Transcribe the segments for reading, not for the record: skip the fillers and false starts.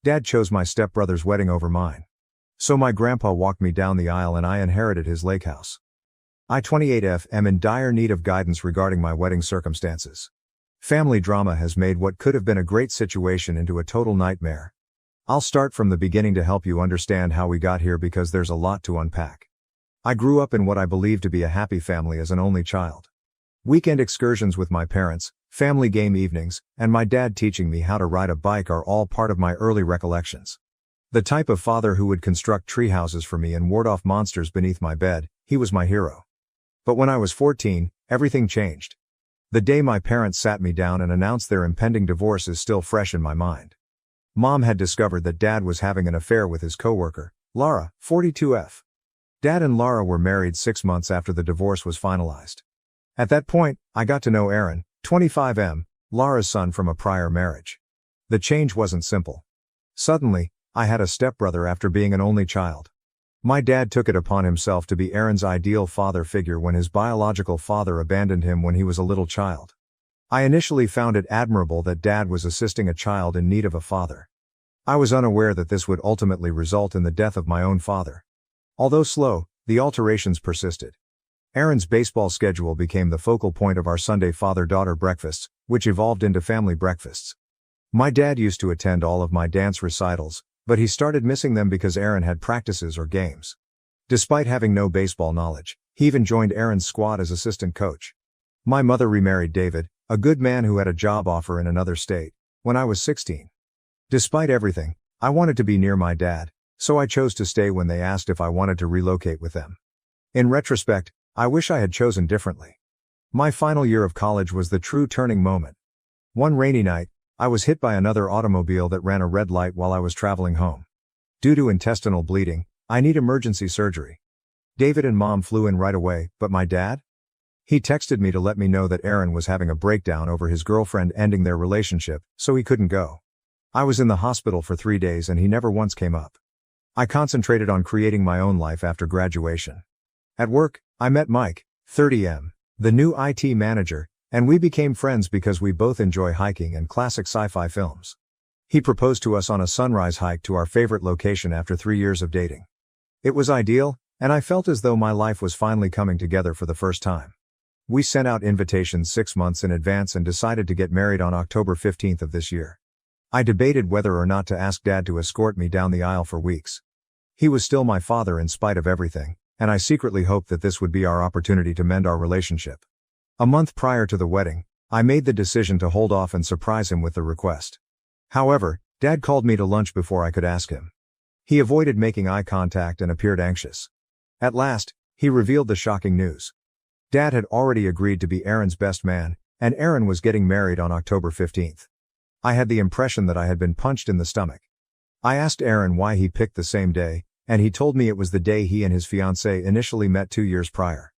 Dad chose my stepbrother's wedding over mine. So my grandpa walked me down the aisle and I inherited his lake house. I, 28F, am in dire need of guidance regarding my wedding circumstances. Family drama has made what could have been a great situation into a total nightmare. I'll start from the beginning to help you understand how we got here because there's a lot to unpack. I grew up in what I believe to be a happy family as an only child. Weekend excursions with my parents, family game evenings, and my dad teaching me how to ride a bike are all part of my early recollections. The type of father who would construct tree houses for me and ward off monsters beneath my bed, he was my hero. But when I was 14, everything changed. The day my parents sat me down and announced their impending divorce is still fresh in my mind. Mom had discovered that Dad was having an affair with his coworker, Laura, 42F. Dad and Laura were married 6 months after the divorce was finalized. At that point, I got to know Aaron, 25M, Laura's son from a prior marriage. The change wasn't simple. Suddenly, I had a stepbrother after being an only child. My dad took it upon himself to be Aaron's ideal father figure when his biological father abandoned him when he was a little child. I initially found it admirable that Dad was assisting a child in need of a father. I was unaware that this would ultimately result in the death of my own father. Although slow, the alterations persisted. Aaron's baseball schedule became the focal point of our Sunday father-daughter breakfasts, which evolved into family breakfasts. My dad used to attend all of my dance recitals, but he started missing them because Aaron had practices or games. Despite having no baseball knowledge, he even joined Aaron's squad as assistant coach. My mother remarried David, a good man who had a job offer in another state, when I was 16. Despite everything, I wanted to be near my dad, so I chose to stay when they asked if I wanted to relocate with them. In retrospect, I wish I had chosen differently. My final year of college was the true turning moment. One rainy night, I was hit by another automobile that ran a red light while I was traveling home. Due to intestinal bleeding, I need emergency surgery. David and Mom flew in right away, but my dad? He texted me to let me know that Aaron was having a breakdown over his girlfriend ending their relationship, so he couldn't go. I was in the hospital for 3 days and he never once came up. I concentrated on creating my own life after graduation. At work, I met Mike, 30M, the new IT manager, and we became friends because we both enjoy hiking and classic sci-fi films. He proposed to us on a sunrise hike to our favorite location after 3 years of dating. It was ideal, and I felt as though my life was finally coming together for the first time. We sent out invitations 6 months in advance and decided to get married on October 15th of this year. I debated whether or not to ask Dad to escort me down the aisle for weeks. He was still my father in spite of everything, and I secretly hoped that this would be our opportunity to mend our relationship. A month prior to the wedding, I made the decision to hold off and surprise him with the request. However, Dad called me to lunch before I could ask him. He avoided making eye contact and appeared anxious. At last, he revealed the shocking news. Dad had already agreed to be Aaron's best man, and Aaron was getting married on October 15th. I had the impression that I had been punched in the stomach. I asked Aaron why he picked the same day, and he told me it was the day he and his fiancée initially met 2 years prior.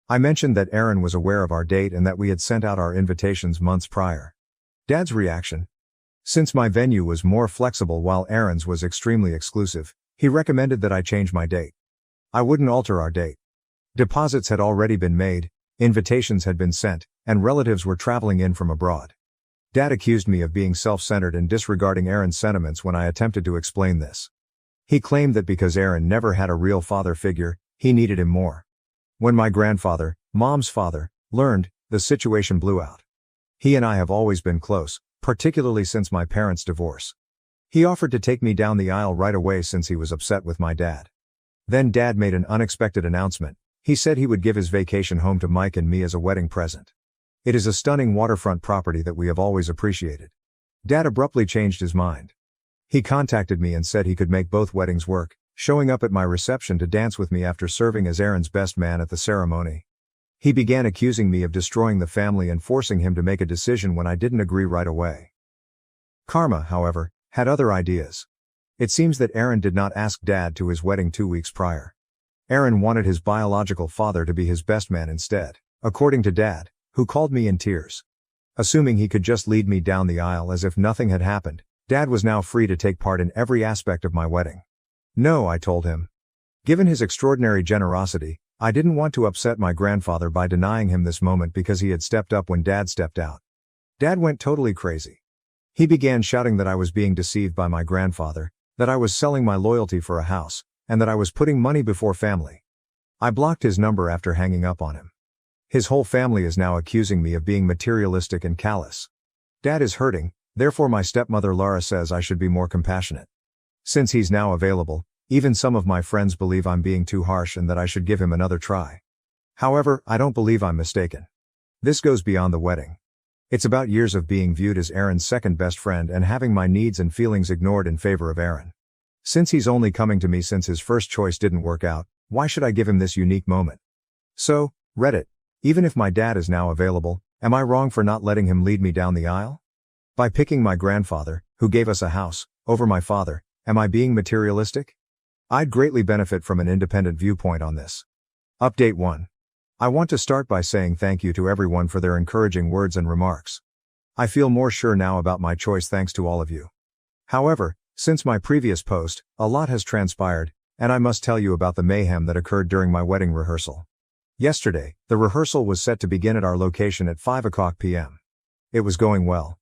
I mentioned that Aaron was aware of our date and that we had sent out our invitations months prior. Dad's reaction? Since my venue was more flexible while Aaron's was extremely exclusive, he recommended that I change my date. I wouldn't alter our date. Deposits had already been made, invitations had been sent, and relatives were traveling in from abroad. Dad accused me of being self-centered and disregarding Aaron's sentiments when I attempted to explain this. He claimed that because Aaron never had a real father figure, he needed him more. When my grandfather, Mom's father, learned, the situation blew out. He and I have always been close, particularly since my parents' divorce. He offered to take me down the aisle right away since he was upset with my dad. Then Dad made an unexpected announcement. He said he would give his vacation home to Mike and me as a wedding present. It is a stunning waterfront property that we have always appreciated. Dad abruptly changed his mind. He contacted me and said he could make both weddings work, showing up at my reception to dance with me after serving as Aaron's best man at the ceremony. He began accusing me of destroying the family and forcing him to make a decision when I didn't agree right away. Karma, however, had other ideas. It seems that Aaron did not ask Dad to his wedding 2 weeks prior. Aaron wanted his biological father to be his best man instead, according to Dad, who called me in tears. Assuming he could just lead me down the aisle as if nothing had happened, Dad was now free to take part in every aspect of my wedding. No, I told him. Given his extraordinary generosity, I didn't want to upset my grandfather by denying him this moment because he had stepped up when Dad stepped out. Dad went totally crazy. He began shouting that I was being deceived by my grandfather, that I was selling my loyalty for a house, and that I was putting money before family. I blocked his number after hanging up on him. His whole family is now accusing me of being materialistic and callous. Dad is hurting, therefore my stepmother Laura says I should be more compassionate. Since he's now available, even some of my friends believe I'm being too harsh and that I should give him another try. However, I don't believe I'm mistaken. This goes beyond the wedding. It's about years of being viewed as Aaron's second best friend and having my needs and feelings ignored in favor of Aaron. Since he's only coming to me since his first choice didn't work out, why should I give him this unique moment? So, Reddit, even if my dad is now available, am I wrong for not letting him lead me down the aisle? By picking my grandfather, who gave us a house, over my father, am I being materialistic? I'd greatly benefit from an independent viewpoint on this. Update 1. I want to start by saying thank you to everyone for their encouraging words and remarks. I feel more sure now about my choice thanks to all of you. However, since my previous post, a lot has transpired, and I must tell you about the mayhem that occurred during my wedding rehearsal. Yesterday, the rehearsal was set to begin at our location at 5:00 p.m. It was going well.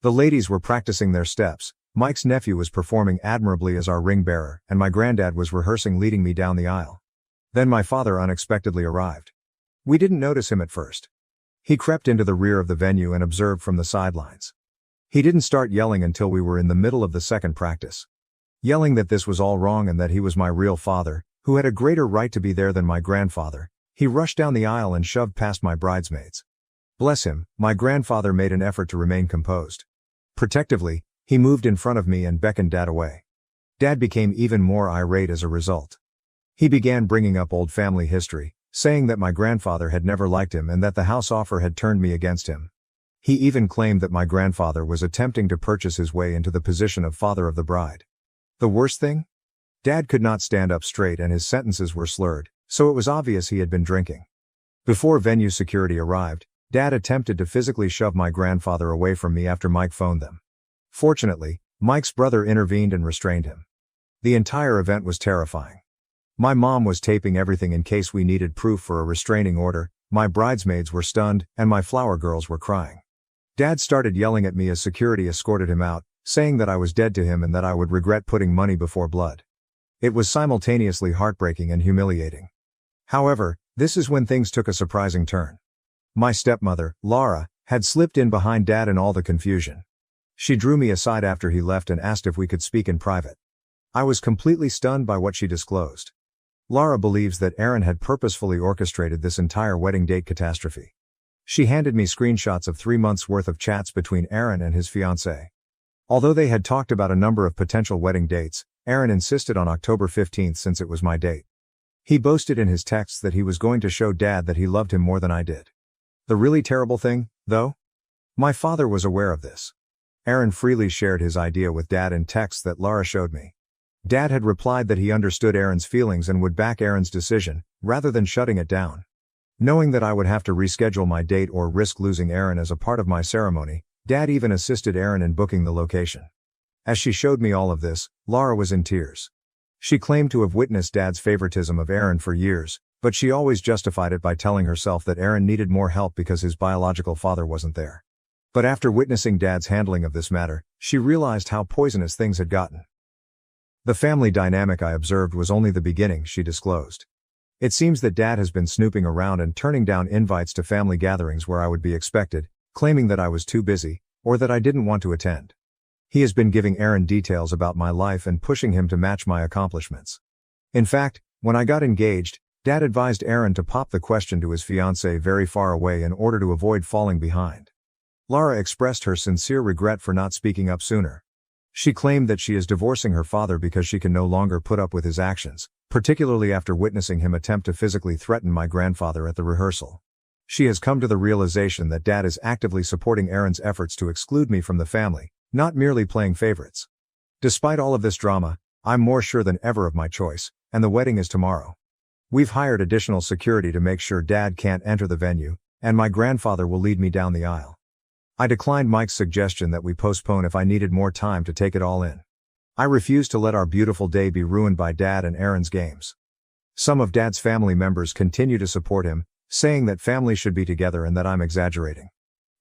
The ladies were practicing their steps, Mike's nephew was performing admirably as our ring bearer, and my granddad was rehearsing leading me down the aisle. Then my father unexpectedly arrived. We didn't notice him at first. He crept into the rear of the venue and observed from the sidelines. He didn't start yelling until we were in the middle of the second practice. Yelling that this was all wrong and that he was my real father, who had a greater right to be there than my grandfather, he rushed down the aisle and shoved past my bridesmaids. Bless him, my grandfather made an effort to remain composed. Protectively, he moved in front of me and beckoned Dad away. Dad became even more irate as a result. He began bringing up old family history, saying that my grandfather had never liked him and that the house offer had turned me against him. He even claimed that my grandfather was attempting to purchase his way into the position of father of the bride. The worst thing? Dad could not stand up straight and his sentences were slurred, so it was obvious he had been drinking. Before venue security arrived, Dad attempted to physically shove my grandfather away from me after Mike phoned them. Fortunately, Mike's brother intervened and restrained him. The entire event was terrifying. My mom was taping everything in case we needed proof for a restraining order, my bridesmaids were stunned, and my flower girls were crying. Dad started yelling at me as security escorted him out, saying that I was dead to him and that I would regret putting money before blood. It was simultaneously heartbreaking and humiliating. However, this is when things took a surprising turn. My stepmother, Laura, had slipped in behind Dad in all the confusion. She drew me aside after he left and asked if we could speak in private. I was completely stunned by what she disclosed. Laura believes that Aaron had purposefully orchestrated this entire wedding date catastrophe. She handed me screenshots of 3 months' worth of chats between Aaron and his fiancée. Although they had talked about a number of potential wedding dates, Aaron insisted on October 15th since it was my date. He boasted in his texts that he was going to show Dad that he loved him more than I did. The really terrible thing, though? My father was aware of this. Aaron freely shared his idea with Dad in texts that Laura showed me. Dad had replied that he understood Aaron's feelings and would back Aaron's decision, rather than shutting it down. Knowing that I would have to reschedule my date or risk losing Aaron as a part of my ceremony, Dad even assisted Aaron in booking the location. As she showed me all of this, Laura was in tears. She claimed to have witnessed Dad's favoritism of Aaron for years, but she always justified it by telling herself that Aaron needed more help because his biological father wasn't there. But after witnessing Dad's handling of this matter, she realized how poisonous things had gotten. The family dynamic I observed was only the beginning, she disclosed. It seems that Dad has been snooping around and turning down invites to family gatherings where I would be expected, claiming that I was too busy, or that I didn't want to attend. He has been giving Aaron details about my life and pushing him to match my accomplishments. In fact, when I got engaged, Dad advised Aaron to pop the question to his fiancée very far away in order to avoid falling behind. Laura expressed her sincere regret for not speaking up sooner. She claimed that she is divorcing her father because she can no longer put up with his actions, particularly after witnessing him attempt to physically threaten my grandfather at the rehearsal. She has come to the realization that Dad is actively supporting Aaron's efforts to exclude me from the family, not merely playing favorites. Despite all of this drama, I'm more sure than ever of my choice, and the wedding is tomorrow. We've hired additional security to make sure Dad can't enter the venue, and my grandfather will lead me down the aisle. I declined Mike's suggestion that we postpone if I needed more time to take it all in. I refuse to let our beautiful day be ruined by Dad and Aaron's games. Some of Dad's family members continue to support him, saying that family should be together and that I'm exaggerating.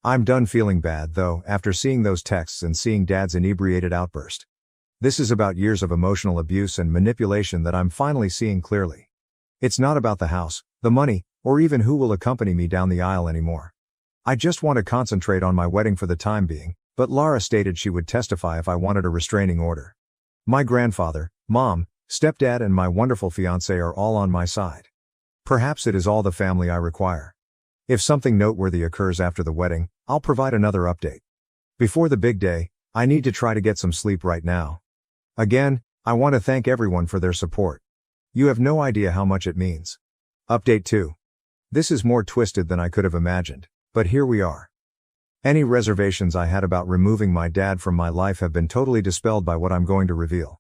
I'm done feeling bad though, after seeing those texts and seeing Dad's inebriated outburst. This is about years of emotional abuse and manipulation that I'm finally seeing clearly. It's not about the house, the money, or even who will accompany me down the aisle anymore. I just want to concentrate on my wedding for the time being, but Lara stated she would testify if I wanted a restraining order. My grandfather, mom, stepdad and my wonderful fiancé are all on my side. Perhaps it is all the family I require. If something noteworthy occurs after the wedding, I'll provide another update. Before the big day, I need to try to get some sleep right now. Again, I want to thank everyone for their support. You have no idea how much it means. Update 2. This is more twisted than I could have imagined, but here we are. Any reservations I had about removing my dad from my life have been totally dispelled by what I'm going to reveal.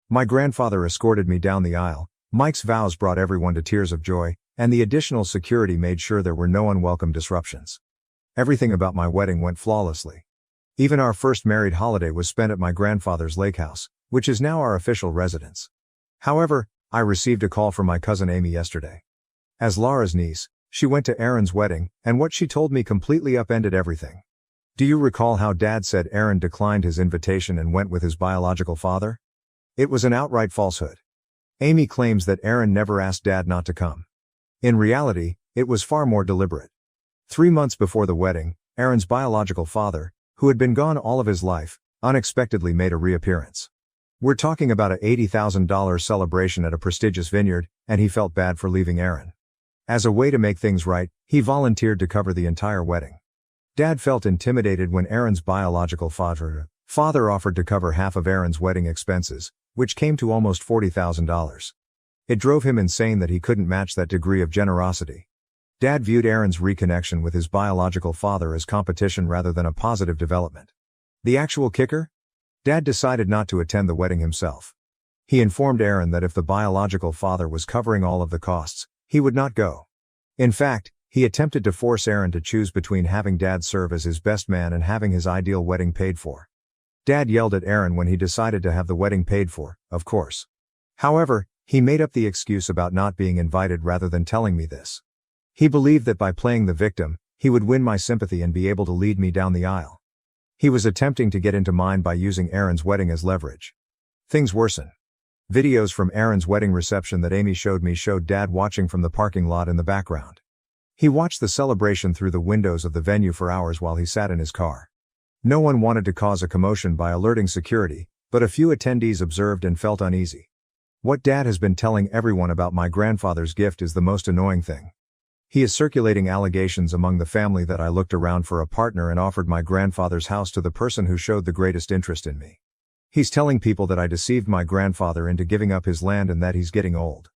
My grandfather escorted me down the aisle, Mike's vows brought everyone to tears of joy, and the additional security made sure there were no unwelcome disruptions. Everything about my wedding went flawlessly. Even our first married holiday was spent at my grandfather's lake house, which is now our official residence. However, I received a call from my cousin Amy yesterday. As Lara's niece, she went to Aaron's wedding, and what she told me completely upended everything. Do you recall how Dad said Aaron declined his invitation and went with his biological father? It was an outright falsehood. Amy claims that Aaron never asked Dad not to come. In reality, it was far more deliberate. 3 months before the wedding, Aaron's biological father, who had been gone all of his life, unexpectedly made a reappearance. We're talking about a $80,000 celebration at a prestigious vineyard, and he felt bad for leaving Aaron. As a way to make things right, he volunteered to cover the entire wedding. Dad felt intimidated when Aaron's biological father offered to cover half of Aaron's wedding expenses, which came to almost $40,000. It drove him insane that he couldn't match that degree of generosity. Dad viewed Aaron's reconnection with his biological father as competition rather than a positive development. The actual kicker? Dad decided not to attend the wedding himself. He informed Aaron that if the biological father was covering all of the costs, he would not go. In fact, he attempted to force Aaron to choose between having Dad serve as his best man and having his ideal wedding paid for. Dad yelled at Aaron when he decided to have the wedding paid for, of course. However, he made up the excuse about not being invited rather than telling me this. He believed that by playing the victim, he would win my sympathy and be able to lead me down the aisle. He was attempting to get into mine by using Aaron's wedding as leverage. Things worsen. Videos from Aaron's wedding reception that Amy showed me showed Dad watching from the parking lot in the background. He watched the celebration through the windows of the venue for hours while he sat in his car. No one wanted to cause a commotion by alerting security, but a few attendees observed and felt uneasy. What Dad has been telling everyone about my grandfather's gift is the most annoying thing. He is circulating allegations among the family that I looked around for a partner and offered my grandfather's house to the person who showed the greatest interest in me. He's telling people that I deceived my grandfather into giving up his land and that he's getting old.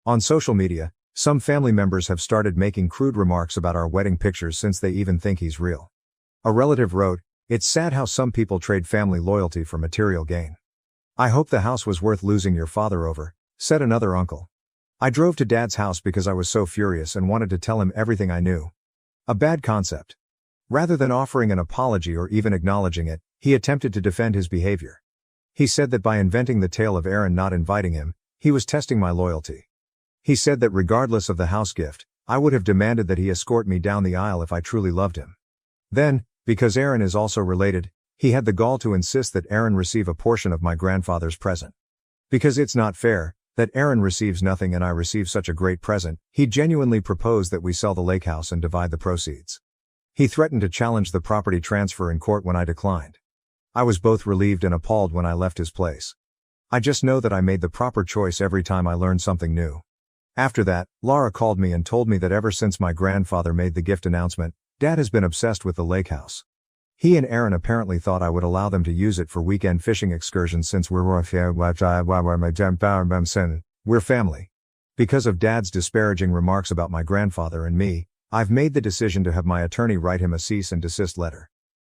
On social media, some family members have started making crude remarks about our wedding pictures since they even think he's real. A relative wrote, "It's sad how some people trade family loyalty for material gain. I hope the house was worth losing your father over," said another uncle. I drove to Dad's house because I was so furious and wanted to tell him everything I knew. A bad concept. Rather than offering an apology or even acknowledging it, he attempted to defend his behavior. He said that by inventing the tale of Aaron not inviting him, he was testing my loyalty. He said that regardless of the house gift, I would have demanded that he escort me down the aisle if I truly loved him. Then, because Aaron is also related, he had the gall to insist that Aaron receive a portion of my grandfather's present. Because it's not fair that Aaron receives nothing and I receive such a great present, he genuinely proposed that we sell the lake house and divide the proceeds. He threatened to challenge the property transfer in court when I declined. I was both relieved and appalled when I left his place. I just know that I made the proper choice every time I learned something new. After that, Lara called me and told me that ever since my grandfather made the gift announcement, Dad has been obsessed with the lake house. He and Aaron apparently thought I would allow them to use it for weekend fishing excursions since we're family. Because of Dad's disparaging remarks about my grandfather and me, I've made the decision to have my attorney write him a cease and desist letter.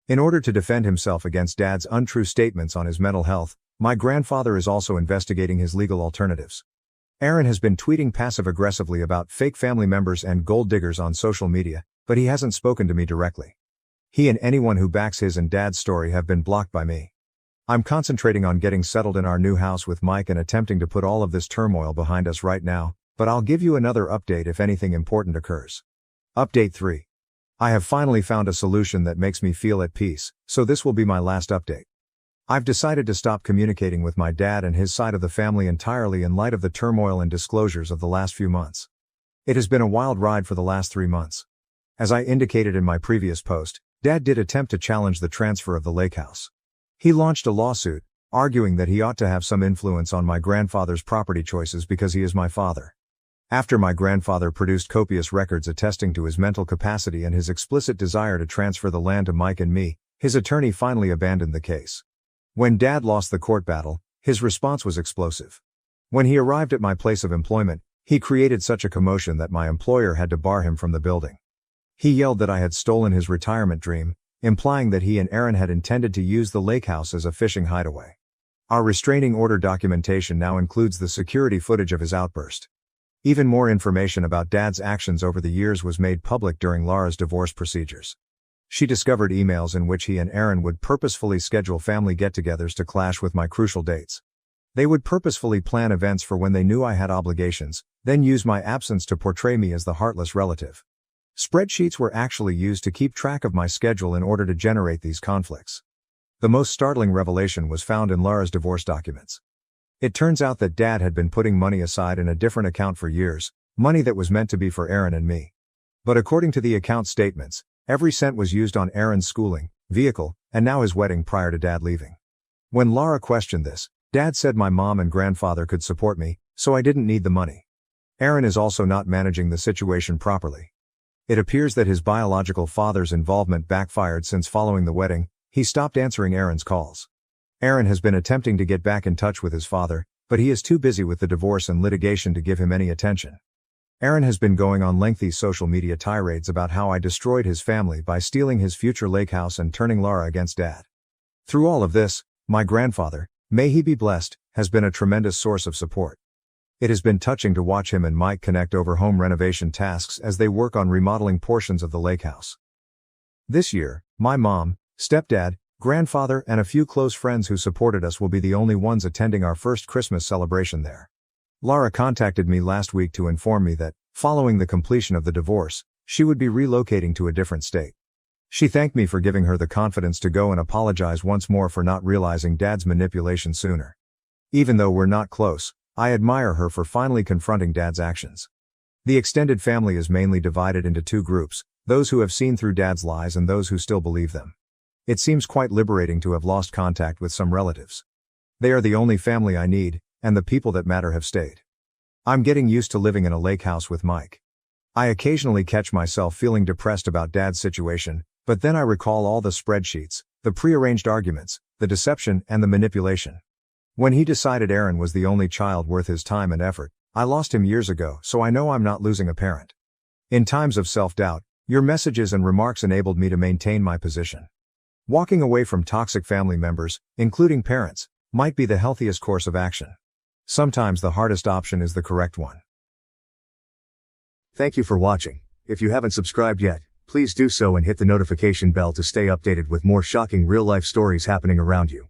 In order to defend himself against Dad's untrue statements on his mental health, my grandfather is also investigating his legal alternatives. Aaron has been tweeting passive-aggressively about fake family members and gold diggers on social media, but he hasn't spoken to me directly. He and anyone who backs his and Dad's story have been blocked by me. I'm concentrating on getting settled in our new house with Mike and attempting to put all of this turmoil behind us right now, but I'll give you another update if anything important occurs. Update 3. I have finally found a solution that makes me feel at peace, so this will be my last update. I've decided to stop communicating with my dad and his side of the family entirely in light of the turmoil and disclosures of the last few months. It has been a wild ride for the last 3 months. As I indicated in my previous post, Dad did attempt to challenge the transfer of the lake house. He launched a lawsuit, arguing that he ought to have some influence on my grandfather's property choices because he is my father. After my grandfather produced copious records attesting to his mental capacity and his explicit desire to transfer the land to Mike and me, his attorney finally abandoned the case. When Dad lost the court battle, his response was explosive. When he arrived at my place of employment, he created such a commotion that my employer had to bar him from the building. He yelled that I had stolen his retirement dream, implying that he and Aaron had intended to use the lake house as a fishing hideaway. Our restraining order documentation now includes the security footage of his outburst. Even more information about Dad's actions over the years was made public during Laura's divorce procedures. She discovered emails in which he and Aaron would purposefully schedule family get-togethers to clash with my crucial dates. They would purposefully plan events for when they knew I had obligations, then use my absence to portray me as the heartless relative. Spreadsheets were actually used to keep track of my schedule in order to generate these conflicts. The most startling revelation was found in Laura's divorce documents. It turns out that Dad had been putting money aside in a different account for years, money that was meant to be for Aaron and me. But according to the account statements, every cent was used on Aaron's schooling, vehicle, and now his wedding prior to Dad leaving. When Laura questioned this, Dad said my mom and grandfather could support me, so I didn't need the money. Aaron is also not managing the situation properly. It appears that his biological father's involvement backfired since following the wedding. He stopped answering Aaron's calls. Aaron has been attempting to get back in touch with his father, but he is too busy with the divorce and litigation to give him any attention. Aaron has been going on lengthy social media tirades about how I destroyed his family by stealing his future lake house and turning Laura against Dad. Through all of this, my grandfather, may he be blessed, has been a tremendous source of support. It has been touching to watch him and Mike connect over home renovation tasks as they work on remodeling portions of the lake house. This year, my mom, stepdad, grandfather, and a few close friends who supported us will be the only ones attending our first Christmas celebration there. Laura contacted me last week to inform me that, following the completion of the divorce, she would be relocating to a different state. She thanked me for giving her the confidence to go and apologize once more for not realizing Dad's manipulation sooner. Even though we're not close, I admire her for finally confronting Dad's actions. The extended family is mainly divided into 2 groups, those who have seen through Dad's lies and those who still believe them. It seems quite liberating to have lost contact with some relatives. They are the only family I need, and the people that matter have stayed. I'm getting used to living in a lake house with Mike. I occasionally catch myself feeling depressed about Dad's situation, but then I recall all the spreadsheets, the prearranged arguments, the deception, and the manipulation. When he decided Aaron was the only child worth his time and effort, I lost him years ago, so I know I'm not losing a parent. In times of self-doubt, your messages and remarks enabled me to maintain my position. Walking away from toxic family members, including parents, might be the healthiest course of action. Sometimes the hardest option is the correct one. Thank you for watching. If you haven't subscribed yet, please do so and hit the notification bell to stay updated with more shocking real-life stories happening around you.